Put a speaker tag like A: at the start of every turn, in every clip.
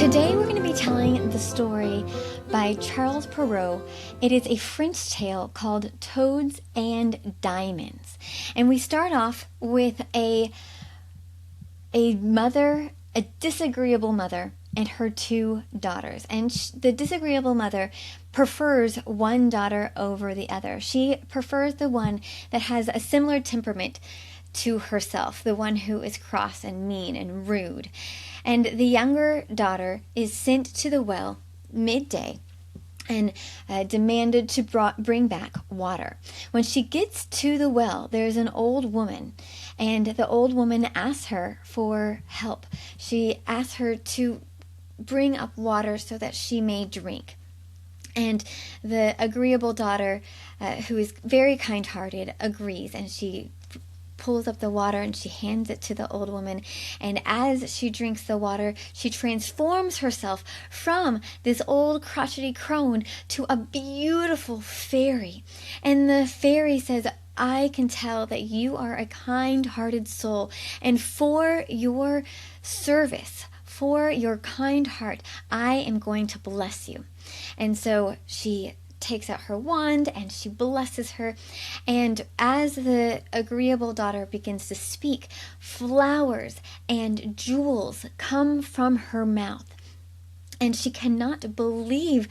A: Today we're going to be telling the story by Charles Perrault. It is a French tale called Toads and Diamonds. And we start off with a mother, a disagreeable mother, and her two daughters. And the disagreeable mother prefers one daughter over the other. She prefers the one that has a similar temperament to herself, the one who is cross and mean and rude. And the younger daughter is sent to the well midday and demanded to bring back water. When she gets to the well, there's an old woman, and the old woman asks her for help. She asks her to bring up water so that she may drink. And the agreeable daughter, who is very kind-hearted, agrees, and she pulls up the water and she hands it to the old woman. And as she drinks the water, she transforms herself from this old crotchety crone to a beautiful fairy. And the fairy says, "I can tell that you are a kind-hearted soul, and for your service, for your kind heart, I am going to bless you." And so she takes out her wand and she blesses her, and as the agreeable daughter begins to speak, flowers and jewels come from her mouth, and she cannot believe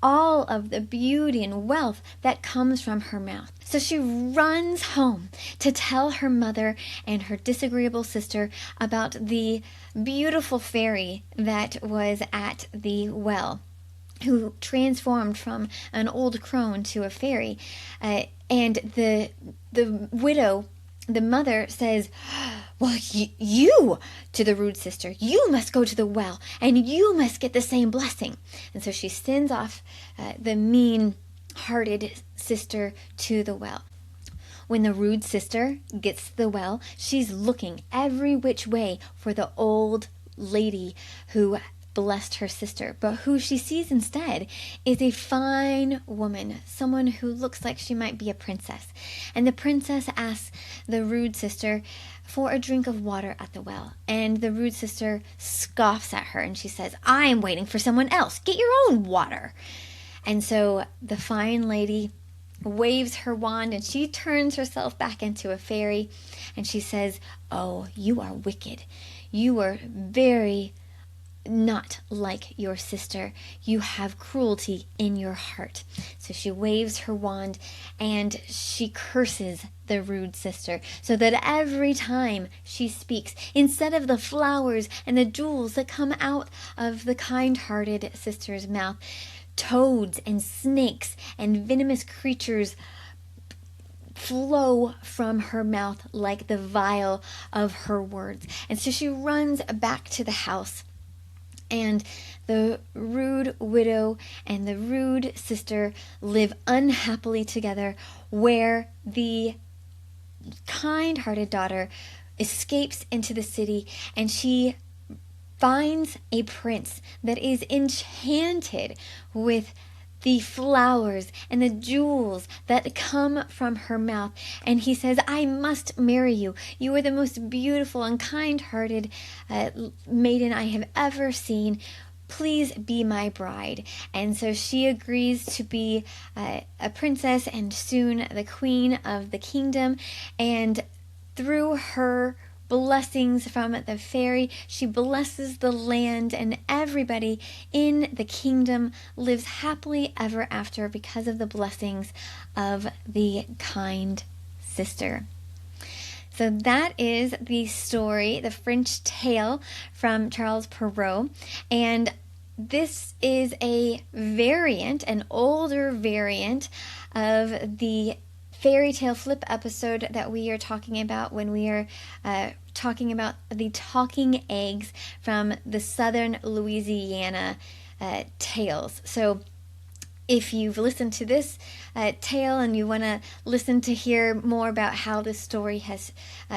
A: all of the beauty and wealth that comes from her mouth. So she runs home to tell her mother and her disagreeable sister about the beautiful fairy that was at the well, who transformed from an old crone to a fairy. And the widow, the mother, says, "Well, you," to the rude sister, "you must go to the well, and you must get the same blessing." And so she sends off the mean-hearted sister to the well. When the rude sister gets to the well, she's looking every which way for the old lady who blessed her sister, but who she sees instead is a fine woman, someone who looks like she might be a princess. And the princess asks the rude sister for a drink of water at the well, and the rude sister scoffs at her and she says, "I'm waiting for someone else. Get your own water." And so the fine lady waves her wand and she turns herself back into a fairy, and she says, "Oh, you are wicked. You are very not like your sister. You have cruelty in your heart." So she waves her wand and she curses the rude sister, so that every time she speaks, instead of the flowers and the jewels that come out of the kind-hearted sister's mouth, toads and snakes and venomous creatures flow from her mouth like the vial of her words. And so she runs back to the house, and the rude widow and the rude sister live unhappily together, where the kind-hearted daughter escapes into the city, and she finds a prince that is enchanted with the flowers and the jewels that come from her mouth. And he says, "I must marry you. You are the most beautiful and kind-hearted maiden I have ever seen. Please be my bride." And so she agrees to be a princess and soon the queen of the kingdom. And through her blessings from the fairy, she blesses the land, and everybody in the kingdom lives happily ever after because of the blessings of the kind sister. So that is the story, the French tale from Charles Perrault. And this is a variant, an older variant of the fairy tale flip episode that we are talking about when we are talking about the talking eggs from the southern Louisiana tales. So if you've listened to this tale and you want to listen to hear more about how this story has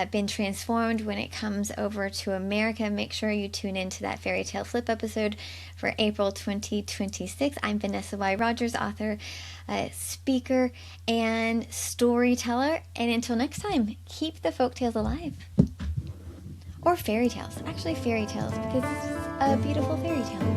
A: been transformed when it comes over to America, make sure you tune into that fairy tale flip episode for April 2026. I'm Vanessa Y. Rogers, author, speaker, and storyteller. And until next time, keep the folktales alive. Or fairy tales. Actually, fairy tales, because this is a beautiful fairy tale.